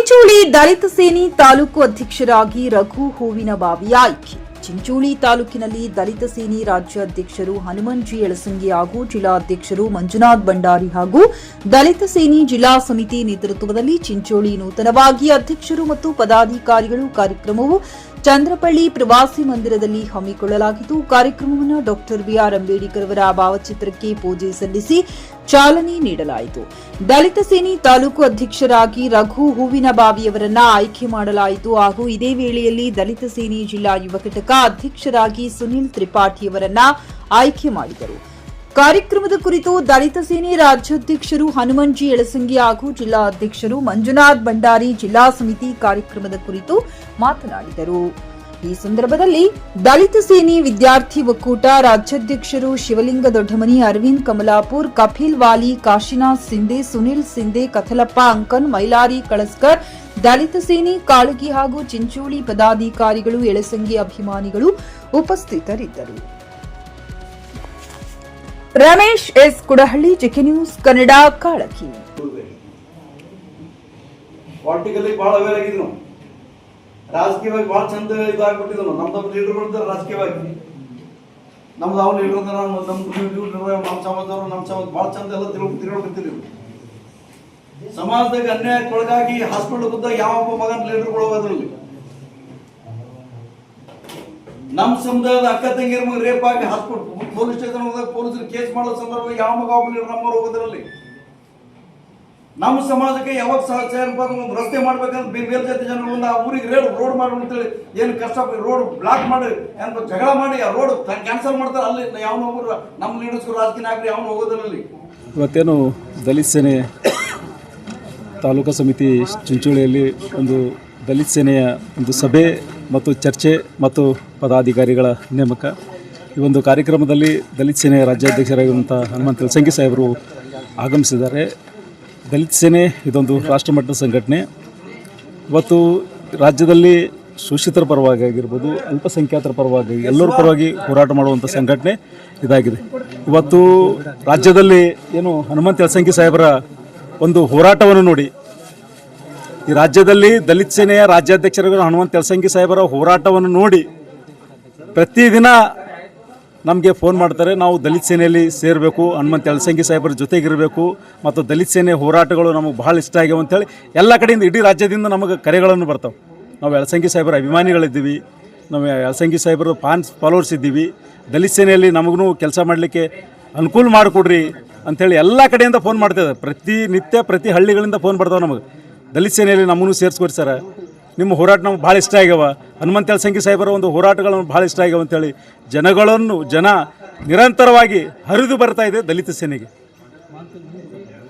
ಚಿಂಚೋಳಿ ದಲಿತ ಸೇನೆ ತಾಲೂಕು ಅಧ್ಯಕ್ಷರಾಗಿ ರಘು ಹೂವಿನಬಾವಿ ಆಯ್ಕೆ. ಚಿಂಚೋಳಿ ತಾಲೂಕಿನಲ್ಲಿ ದಲಿತ ಸೇನೆ ರಾಜ್ಯಾಧ್ಯಕ್ಷರು ಹನುಮಂತ್ ಜಿ ಯಳಸಂಗಿ ಹಾಗೂ ಜಿಲ್ಲಾಧ್ಯಕ್ಷರು ಮಂಜುನಾಥ್ ಭಂಡಾರಿ ಹಾಗೂ ದಲಿತ ಸೇನೆ ಜಿಲ್ಲಾ ಸಮಿತಿ ನೇತೃತ್ವದಲ್ಲಿ ಚಿಂಚೋಳಿ ನೂತನವಾಗಿ ಅಧ್ಯಕ್ಷರು ಮತ್ತು ಪದಾಧಿಕಾರಿಗಳು ಕಾರ್ಯಕ್ರಮವು ಚಂದ್ರಪಳ್ಳಿ ಪ್ರವಾಸಿ ಮಂದಿರದಲ್ಲಿ ಹಮ್ಮಿಕೊಳ್ಳಲಾಗಿದ್ದು, ಕಾರ್ಯಕ್ರಮವನ್ನು ಡಾಕ್ಟರ್ ಬಿಆರ್ ಅಂಬೇಡ್ಕರ್ ಅವರ ಭಾವಚಿತ್ರಕ್ಕೆ ಪೂಜೆ ಸಲ್ಲಿಸಿ ಚಾಲನೆ ನೀಡಲಾಯಿತು. ದಲಿತ ಸೇನೆ ತಾಲೂಕು ಅಧ್ಯಕ್ಷರಾಗಿ ರಘು ಹೂವಿನಬಾವಿಯವರನ್ನ ಆಯ್ಕೆ ಮಾಡಲಾಯಿತು ಹಾಗೂ ಇದೇ ವೇಳೆಯಲ್ಲಿ ದಲಿತ ಸೇನೆ ಜಿಲ್ಲಾ ಯುವ ಘಟಕ ಅಧ್ಯಕ್ಷರಾಗಿ ಸುನಿಲ್ ತ್ರಿಪಾಠಿಯವರನ್ನ ಆಯ್ಕೆ ಮಾಡಿದರು. ಕಾರ್ಯಕ್ರಮದ ಕುರಿತು ದಲಿತ ಸೇನೆ ರಾಜ್ಯಾಧ್ಯಕ್ಷರು ಹನುಮಂತ್ ಜಿ ಯಳಸಂಗಿ ಹಾಗೂ ಜಿಲ್ಲಾ ಅಧ್ಯಕ್ಷರು ಮಂಜುನಾಥ್ ಭಂಡಾರಿ ಜಿಲ್ಲಾ ಸಮಿತಿ ಕಾರ್ಯಕ್ರಮದ ಕುರಿತು ಮಾತನಾಡಿದರು. ಈ ಸಂದರ್ಭದಲ್ಲಿ ದಲಿತ ಸೇನೆ ವಿದ್ಯಾರ್ಥಿ ಒಕ್ಕೂಟ ರಾಜ್ಯಾಧ್ಯಕ್ಷರು ಶಿವಲಿಂಗ ದೊಡ್ಡಮನಿ, ಅರವಿಂದ್ ಕಮಲಾಪುರ್, ಕಪಿಲ್ ವಾಲಿ, ಕಾಶಿನಾಥ್ ಸಿಂಧೆ, ಸುನಿಲ್ ಸಿಂಧೆ, ಕಥಲಪ್ಪ ಅಂಕನ್, ಮೈಲಾರಿ ಕಳಸ್ಕರ್, ದಲಿತ ಸೇನೆ ಕಾಳಗಿ ಹಾಗೂ ಚಿಂಚೋಳಿ ಪದಾಧಿಕಾರಿಗಳು, ಯಳಸಂಗಿ ಅಭಿಮಾನಿಗಳು ಉಪಸ್ಥಿತರಿದ್ದರು. Ramesh S Kudahalli, GK news Kannada, Kalagi. Politically ಬಹಳ ಅವೇರ್ ಆಗಿದ್ವಿ ನಾವು, ರಾಜಕೀಯವಾಗಿ ಬಹಳ ಚಂದ ಇದಾಗ್ಬಿಟ್ಟಿದ್ವಿ ನಾವು. ನಮ್ದು ಲೀಡರ್ಗಳು ರಾಜಕೀಯವಾಗಿ ನಮ್ದು ಅವ್ರು ಲೀಡರ್ ನಮ್ಮ ಸಮಾಜದವರು ನಮ್ಮ ಸಮಾಜ ಬಹಳ ಚಂದ ಎಲ್ಲ ತಿಳ್ಕೊತಿರ್ತೀವಿ. ಸಮಾಜದಾಗ ಅನ್ಯಾಯಕ್ಕೊಳಗಾಗಿ ಹಾಸ್ಪಿಟಲ್ ಕೂತಾಗ ಯಾವ ಮಗನ ಲೀಡರ್ಗಳು ಹೋಗೋದ್ರಲ್ಲಿ ನಮ್ಮ ಸಮುದಾಯದ ಅಕ್ಕ ತಂಗಿರ ಮಗ ರೇಪ್ ಆಗಿ ಹಾಸ್ಪಿಟಲ್ ಪೊಲೀಸ್ ಸ್ಟೇಷನ್ ಹೋದಾಗ ಪೊಲೀಸರು ಕೇಸ್ ಮಾಡೋ ಸಂದರ್ಭ ಯಾವ ಮಗ ಒಬ್ಬ ಲೀಡರ್ ನಮ್ಮವ್ರು ಹೋಗೋದ್ರಲ್ಲಿ. ನಮ್ಮ ಸಮಾಜಕ್ಕೆ ಯಾವಾಗ ಸಹಚಾರ ಒಂದು ರಸ್ತೆ ಮಾಡ್ಬೇಕಂತ ಬೇರೆ ಜಾತಿ ಜನರು ಒಂದು ಆ ಊರಿಗೆ ರೋಡ್ ಮಾಡಿ ಅಂತೇಳಿ ಏನು ಕಷ್ಟ ರೋಡ್ ಬ್ಲಾಕ್ ಮಾಡಿ ಏನ್ ಜಗಳ ಮಾಡಿ ಆ ರೋಡ್ ಕ್ಯಾನ್ಸಲ್ ಮಾಡ್ತಾರೆ. ಅಲ್ಲಿ ಯಾವನು ಹೋಗ್ರು ನಮ್ಮ ಲೀಡರ್ಸ್ಗಳು ರಾಜಕೀಯ ನಾಯಕರು ಯಾವನು ಹೋಗೋದ್ರಲ್ಲಿ. ಇವತ್ತೇನು ದಲಿತ ಸೇನೆ ತಾಲೂಕು ಸಮಿತಿ ಚಿಂಚೋಳಿಯಲ್ಲಿ ಒಂದು ದಲಿತ ಸೇನೆಯ ಒಂದು ಸಭೆ ಮತ್ತು ಚರ್ಚೆ ಮತ್ತು ಪದಾಧಿಕಾರಿಗಳ ನೇಮಕ, ಈ ಒಂದು ಕಾರ್ಯಕ್ರಮದಲ್ಲಿ ದಲಿತ ಸೇನೆಯ ರಾಜ್ಯಾಧ್ಯಕ್ಷರಾಗಿರುವಂಥ ಹನುಮಂತ್ ಯಳಸಂಗಿ ಸಾಹೇಬರು ಆಗಮಿಸಿದ್ದಾರೆ. ದಲಿತ ಸೇನೆ ಇದೊಂದು ರಾಷ್ಟ್ರಮಟ್ಟದ ಸಂಘಟನೆ. ಇವತ್ತು ರಾಜ್ಯದಲ್ಲಿ ಶೋಷಿತರ ಪರವಾಗಿ ಆಗಿರ್ಬೋದು, ಅಲ್ಪಸಂಖ್ಯಾತರ ಪರವಾಗಿ, ಎಲ್ಲರ ಪರವಾಗಿ ಹೋರಾಟ ಮಾಡುವಂಥ ಸಂಘಟನೆ ಇದಾಗಿದೆ. ಇವತ್ತು ರಾಜ್ಯದಲ್ಲಿ ಏನು ಹನುಮಂತ್ ಯಳಸಂಗಿ ಸಾಹೇಬರ ಒಂದು ಹೋರಾಟವನ್ನು ನೋಡಿ, ಈ ರಾಜ್ಯದಲ್ಲಿ ದಲಿತ ಸೇನೆಯ ರಾಜ್ಯಾಧ್ಯಕ್ಷರಾಗಿರೋ ಹನುಮಂತ್ ಯಳಸಂಗಿ ಸಾಹೇಬರ ಹೋರಾಟವನ್ನು ನೋಡಿ ಪ್ರತಿದಿನ ನಮಗೆ ಫೋನ್ ಮಾಡ್ತಾರೆ, ನಾವು ದಲಿತ ಸೇನೆಯಲ್ಲಿ ಸೇರಬೇಕು, ಹನುಮಂತ್ ಯಳಸಂಗಿ ಸಾಹೇಬರ ಜೊತೆಗಿರಬೇಕು ಮತ್ತು ದಲಿತ ಸೇನೆ ಹೋರಾಟಗಳು ನಮಗೆ ಭಾಳ ಇಷ್ಟ ಆಗ್ಯಾವ ಅಂತೇಳಿ ಎಲ್ಲ ಕಡೆಯಿಂದ ಇಡೀ ರಾಜ್ಯದಿಂದ ನಮಗೆ ಕರೆಗಳನ್ನು ಬರ್ತಾವೆ. ನಾವು ಯಳಸಂಗಿ ಸಾಹೇಬರ ಅಭಿಮಾನಿಗಳಿದ್ದೀವಿ, ನಾವು ಯಳಸಂಗಿ ಸಾಹೇಬರು ಫಾಲೋವರ್ಸ್ ಇದ್ದೀವಿ, ದಲಿತ ಸೇನೆಯಲ್ಲಿ ನಮಗೂ ಕೆಲಸ ಮಾಡಲಿಕ್ಕೆ ಅನುಕೂಲ ಮಾಡಿಕೊಡ್ರಿ ಅಂಥೇಳಿ ಎಲ್ಲ ಕಡೆಯಿಂದ ಫೋನ್ ಮಾಡ್ತಿದ್ದಾರೆ. ಪ್ರತಿನಿತ್ಯ ಪ್ರತಿ ಹಳ್ಳಿಗಳಿಂದ ಫೋನ್ ಬರ್ತಾವೆ ನಮಗೆ, ದಲಿತ ಸೇನೆಯಲ್ಲಿ ನಮ್ಮನ್ನು ಸೇರಿಸ್ಕೊಡಿ ಸರ್, ನಿಮ್ಮ ಹೋರಾಟ ನಮ್ಗೆ ಭಾಳ ಇಷ್ಟ ಆಗ್ಯಾವ, ಹನುಮಂತ್ ಯಳಸಂಗಿ ಸಾಹೇಬರ ಒಂದು ಹೋರಾಟಗಳನ್ನು ಭಾಳ ಇಷ್ಟ ಆಗ್ಯಾವ ಅಂತೇಳಿ ಜನ ನಿರಂತರವಾಗಿ ಹರಿದು ಬರ್ತಾ ಇದೆ ದಲಿತ ಸೇನೆಗೆ.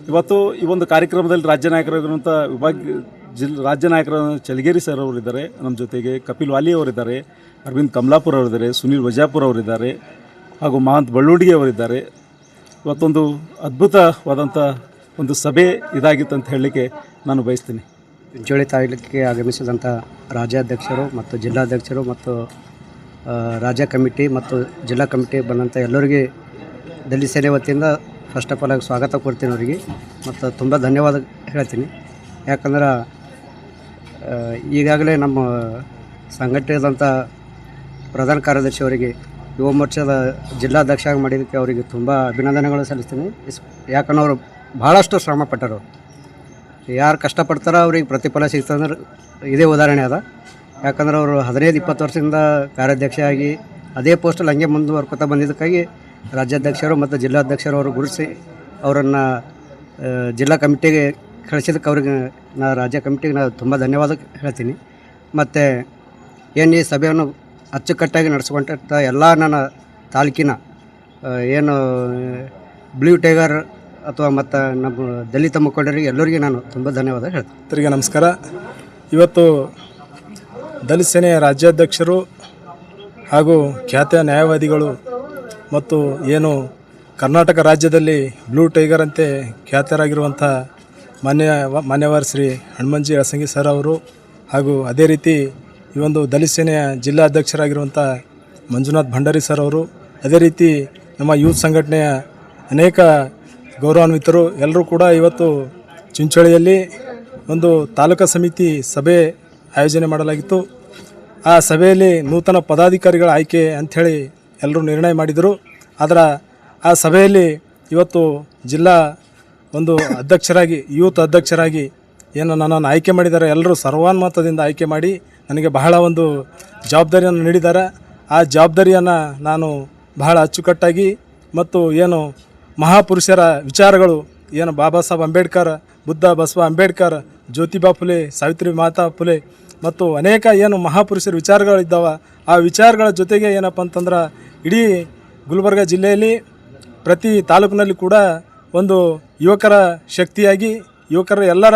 ಇವತ್ತು ಈ ಒಂದು ಕಾರ್ಯಕ್ರಮದಲ್ಲಿ ರಾಜ್ಯ ನಾಯಕರಾಗಿರುವಂಥ ರಾಜ್ಯ ನಾಯಕರ ಚಲಗೇರಿ ಸರ್ ಅವರಿದ್ದಾರೆ, ನಮ್ಮ ಜೊತೆಗೆ ಕಪಿಲ್ ವಾಲಿ ಅವರಿದ್ದಾರೆ, ಅರವಿಂದ್ ಕಮಲಾಪುರ್ ಅವರಿದ್ದಾರೆ, ಸುನಿಲ್ ವಜಾಪುರ್ ಅವರಿದ್ದಾರೆ ಹಾಗೂ ಮಹಂತ್ ಬಳ್ಳೂಡಿಗೆ ಅವರಿದ್ದಾರೆ. ಇವತ್ತೊಂದು ಅದ್ಭುತವಾದಂಥ ಒಂದು ಸಭೆ ಇದಾಗಿತ್ತು ಅಂತ ಹೇಳಲಿಕ್ಕೆ ನಾನು ಬಯಸ್ತೀನಿ. ಚಿಂಚೋಳಿ ತಾಲೂಕಿಗೆ ಆಗಮಿಸಿದಂಥ ರಾಜ್ಯಾಧ್ಯಕ್ಷರು ಮತ್ತು ಜಿಲ್ಲಾಧ್ಯಕ್ಷರು ಮತ್ತು ರಾಜ್ಯ ಕಮಿಟಿ ಮತ್ತು ಜಿಲ್ಲಾ ಕಮಿಟಿ ಬಂದಂಥ ಎಲ್ಲರಿಗೆ ದಲಿತ ಸೇನೆ ವತಿಯಿಂದ ಫಸ್ಟ್ ಆಫ್ ಆಲ್ ಆಗಿ ಸ್ವಾಗತ ಕೊಡ್ತೀನಿ ಅವರಿಗೆ ಮತ್ತು ತುಂಬ ಧನ್ಯವಾದ ಹೇಳ್ತೀನಿ. ಯಾಕಂದ್ರೆ ಈಗಾಗಲೇ ನಮ್ಮ ಸಂಘಟನೆಯಾದಂಥ ಪ್ರಧಾನ ಕಾರ್ಯದರ್ಶಿ ಅವರಿಗೆ ಯುವ ಮೋರ್ಚಾದ ಜಿಲ್ಲಾಧ್ಯಕ್ಷ ಮಾಡಿದ್ದಕ್ಕೆ ಅವರಿಗೆ ತುಂಬ ಅಭಿನಂದನೆಗಳು ಸಲ್ಲಿಸ್ತೀನಿ. ಯಾಕಂದ್ರೆ ಅವರು ಭಾಳಷ್ಟು ಶ್ರಮ ಪಟ್ಟರು, ಯಾರು ಕಷ್ಟಪಡ್ತಾರೋ ಅವ್ರಿಗೆ ಪ್ರತಿಫಲ ಸಿಗ್ತಂದ್ರೆ ಇದೇ ಉದಾಹರಣೆ ಅದ. ಯಾಕಂದ್ರೆ ಅವರು 15-20 ವರ್ಷದಿಂದ ಕಾರ್ಯಾಧ್ಯಕ್ಷ ಆಗಿ ಅದೇ ಪೋಸ್ಟಲ್ಲಿ ಹಂಗೆ ಮುಂದುವರ್ಕೊತಾ ಬಂದಿದ್ದಕ್ಕಾಗಿ ರಾಜ್ಯಾಧ್ಯಕ್ಷರು ಮತ್ತು ಜಿಲ್ಲಾಧ್ಯಕ್ಷರು ಅವರು ಗುರುತಿಸಿ ಅವರನ್ನು ಜಿಲ್ಲಾ ಕಮಿಟಿಗೆ ಕಳಿಸಿದ್ದಕ್ಕೆ ಅವ್ರಿಗೆ ರಾಜ್ಯ ಕಮಿಟಿಗೆ ನಾನು ತುಂಬ ಧನ್ಯವಾದ ಹೇಳ್ತೀನಿ. ಮತ್ತು ಏನು ಈ ಸಭೆಯನ್ನು ಅಚ್ಚುಕಟ್ಟಾಗಿ ನಡೆಸ್ಕೊಂಡ ಎಲ್ಲ ನನ್ನ ತಾಲೂಕಿನ ಏನು ಬ್ಲೂ ಟೈಗರ್ ಅಥವಾ ಮತ್ತು ನಮ್ಮ ದಲಿತ ಮುಖಂಡರಿಗೆ ಎಲ್ಲರಿಗೆ ನಾನು ತುಂಬ ಧನ್ಯವಾದ ಹೇಳ್ತೀನಿ. ಎಲ್ಲರಿಗೆ ನಮಸ್ಕಾರ. ಇವತ್ತು ದಲಿತ ಸೇನೆಯ ರಾಜ್ಯಾಧ್ಯಕ್ಷರು ಹಾಗೂ ಖ್ಯಾತ ನ್ಯಾಯವಾದಿಗಳು ಮತ್ತು ಏನು ಕರ್ನಾಟಕ ರಾಜ್ಯದಲ್ಲಿ ಬ್ಲೂ ಟೈಗರ್ ಅಂತೆ ಖ್ಯಾತರಾಗಿರುವಂಥ ಮಾನ್ಯವಾದ ಶ್ರೀ ಹನುಮಂತ್ ಜಿ ಯಳಸಂಗಿ ಸರ್ ಅವರು ಹಾಗೂ ಅದೇ ರೀತಿ ಈ ಒಂದು ದಲಿತ ಸೇನೆಯ ಜಿಲ್ಲಾಧ್ಯಕ್ಷರಾಗಿರುವಂಥ ಮಂಜುನಾಥ್ ಭಂಡಾರಿ ಸರ್ ಅವರು, ಅದೇ ರೀತಿ ನಮ್ಮ ಯೂತ್ ಸಂಘಟನೆಯ ಅನೇಕ ಗೌರವಾನ್ವಿತರು ಎಲ್ಲರೂ ಕೂಡ ಇವತ್ತು ಚಿಂಚೋಳಿಯಲ್ಲಿ ಒಂದು ತಾಲೂಕಾ ಸಮಿತಿ ಸಭೆ ಆಯೋಜನೆ ಮಾಡಲಾಗಿತ್ತು. ಆ ಸಭೆಯಲ್ಲಿ ನೂತನ ಪದಾಧಿಕಾರಿಗಳ ಆಯ್ಕೆ ಅಂಥೇಳಿ ಎಲ್ಲರೂ ನಿರ್ಣಯ ಮಾಡಿದರು. ಆದರೆ ಆ ಸಭೆಯಲ್ಲಿ ಇವತ್ತು ಜಿಲ್ಲಾ ಒಂದು ಅಧ್ಯಕ್ಷರಾಗಿ, ಯೂತ್ ಅಧ್ಯಕ್ಷರಾಗಿ ಏನು ನನ್ನನ್ನು ಆಯ್ಕೆ ಮಾಡಿದ್ದಾರೆ, ಎಲ್ಲರೂ ಸರ್ವಾನುಮತದಿಂದ ಆಯ್ಕೆ ಮಾಡಿ ನನಗೆ ಬಹಳ ಒಂದು ಜವಾಬ್ದಾರಿಯನ್ನು ನೀಡಿದ್ದಾರೆ. ಆ ಜವಾಬ್ದಾರಿಯನ್ನು ನಾನು ಬಹಳ ಅಚ್ಚುಕಟ್ಟಾಗಿ ಮತ್ತು ಏನು ಮಹಾಪುರುಷರ ವಿಚಾರಗಳು ಏನು ಬಾಬಾ ಸಾಹೇಬ್ ಅಂಬೇಡ್ಕರ್, ಬುದ್ಧ ಬಸವ ಅಂಬೇಡ್ಕರ್, ಜ್ಯೋತಿಬಾ ಫುಲೆ, ಸಾವಿತ್ರಿ ಮಾತಾ ಫುಲೆ ಮತ್ತು ಅನೇಕ ಏನು ಮಹಾಪುರುಷರ ವಿಚಾರಗಳಿದ್ದಾವೆ, ಆ ವಿಚಾರಗಳ ಜೊತೆಗೆ ಏನಪ್ಪ ಅಂತಂದ್ರೆ ಇಡೀ ಗುಲ್ಬರ್ಗ ಜಿಲ್ಲೆಯಲ್ಲಿ ಪ್ರತಿ ತಾಲೂಕಿನಲ್ಲಿ ಕೂಡ ಒಂದು ಯುವಕರ ಶಕ್ತಿಯಾಗಿ ಯುವಕರ ಎಲ್ಲರ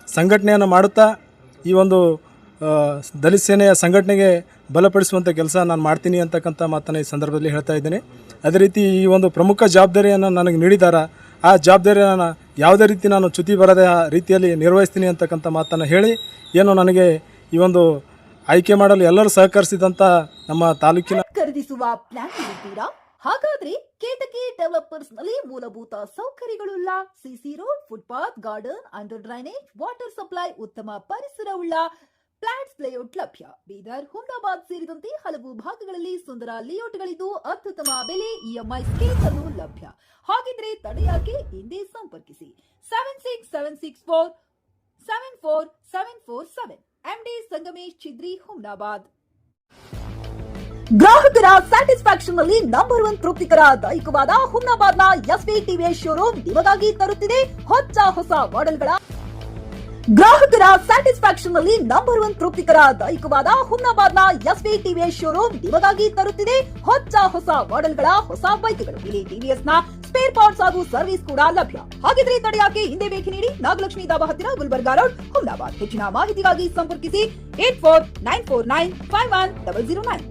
ಸಂಘಟನೆಯನ್ನು ಮಾಡುತ್ತಾ ಈ ಒಂದು ದಲಿತ ಸೇನೆಯ ಸಂಘಟನೆಗೆ ಬಲಪಡಿಸುವಂಥ ಕೆಲಸ ನಾನು ಮಾಡ್ತೀನಿ ಅಂತಕ್ಕಂಥ ಮಾತನ್ನು ಈ ಸಂದರ್ಭದಲ್ಲಿ ಹೇಳ್ತಾ ಇದ್ದೇನೆ. ಅದೇ ರೀತಿ ಈ ಒಂದು ಪ್ರಮುಖ ಜವಾಬ್ದಾರಿಯನ್ನು ನನಗೆ ನೀಡಿದ್ದಾರೆ. ಆ ಜವಾಬ್ದಾರಿಯನ್ನು ಯಾವುದೇ ರೀತಿ ನಾನು ಚ್ಯುತಿ ಬರದ ರೀತಿಯಲ್ಲಿ ನಿರ್ವಹಿಸ್ತೀನಿ ಅಂತಕ್ಕಂಥ ಮಾತನ್ನು ಹೇಳಿ ಏನು ನನಗೆ ಈ ಒಂದು ಆಯ್ಕೆ ಮಾಡಲು ಎಲ್ಲರೂ ಸಹಕರಿಸಿದಂಥ ನಮ್ಮ ತಾಲೂಕಿನ ಖರೀದಿಸುವ ಪ್ಲಾನ್ ಇದ್ದೀರಾ? ಹಾಗಾದ್ರೆ ಕೇತಕಿ ಡೆವಲಪರ್ಸ್ ನಲ್ಲಿ ಮೂಲಭೂತ ಸೌಕರ್ಯಗಳುಳ್ಳ CC road, footpath, garden, under drainage, water supply, ಉತ್ತಮ ಪರಿಸರವುಳ್ಳ ಫ್ಲಾಟ್ಸ್ ಲೇಔಟ್ ಲಭ್ಯ. ಬೀದರ್, ಹುಮ್ನಾಬಾದ್ ಸೇರಿದಂತೆ ಹಲವು ಭಾಗಗಳಲ್ಲಿ ಸುಂದರ ಲೇಔಟ್ಗಳಿದ್ದು ಅತ್ಯುತ್ತಮ ಬೆಲೆ, ಇಎಂಐ ಸ್ಕೀಮ್ ಅನ್ನು ಲಭ್ಯ. ಹಾಗಿದ್ರೆ ತಡೆಯಾಕೆ? ಹಿಂದೆ ಸಂಪರ್ಕಿಸಿ 7676474747 MD ಸಂಗಮೇಶ್ ಚಿದ್ರಿ, ಹುಮ್ನಾಬಾದ್. ಗ್ರಾಹಕರ ಸ್ಯಾಟಿಸ್ಫ್ಯಾಕ್ಷನ್ ನಲ್ಲಿ ನಂಬರ್ 1 ತೃಪ್ತಿಕರ ದೈಹಿಕವಾದ ಹುಮ್ನಾಬಾದ್ನ ಎಸ್ವಿ ಟಿವಿಎಸ್ ಶೋರೂಮ್ ನಿಮಗಾಗಿ ತರುತ್ತಿದೆ ಹೊಸ ಮಾಡೆಲ್ಗಳ. ಗ್ರಾಹಕರ ಸ್ಯಾಟಿಸ್ಫ್ಯಾಕ್ಷನ್ ನಲ್ಲಿ ನಂಬರ್ 1 ತೃಪ್ತಿಕರ ದೈಹಿಕವಾದ ಹುಮ್ನಾಬಾದ್ನ ಎಸ್ವಿ ಟಿವಿಎಸ್ ಶೋರೂಮ್ ನಿಮಗಾಗಿ ತರುತ್ತಿದೆ ಹೊಸ ಮಾಡೆಲ್ಗಳ ಹೊಸ ಬೈಕ್ಗಳು. ಇಲ್ಲಿ ಟಿವಿಎಸ್ ನ ಸ್ಪೇರ್ ಪಾರ್ಟ್ಸ್ ಹಾಗೂ ಸರ್ವಿಸ್ ಕೂಡ ಲಭ್ಯ. ಹಾಗಿದ್ರೆ ತಡೆಯಾಕೆ? ಹಿಂದೆ ಭೇಟಿ ನೀಡಿ. ನಾಗಲಕ್ಷ್ಮಿ ದಾಬಾ ಹತ್ತಿರ, ಗುಲ್ಬರ್ಗಾ ರೋಡ್, ಹುಮ್ನಾಬಾದ್. ಹೆಚ್ಚಿನ ಮಾಹಿತಿಗಾಗಿ ಸಂಪರ್ಕಿಸಿ 8494951009.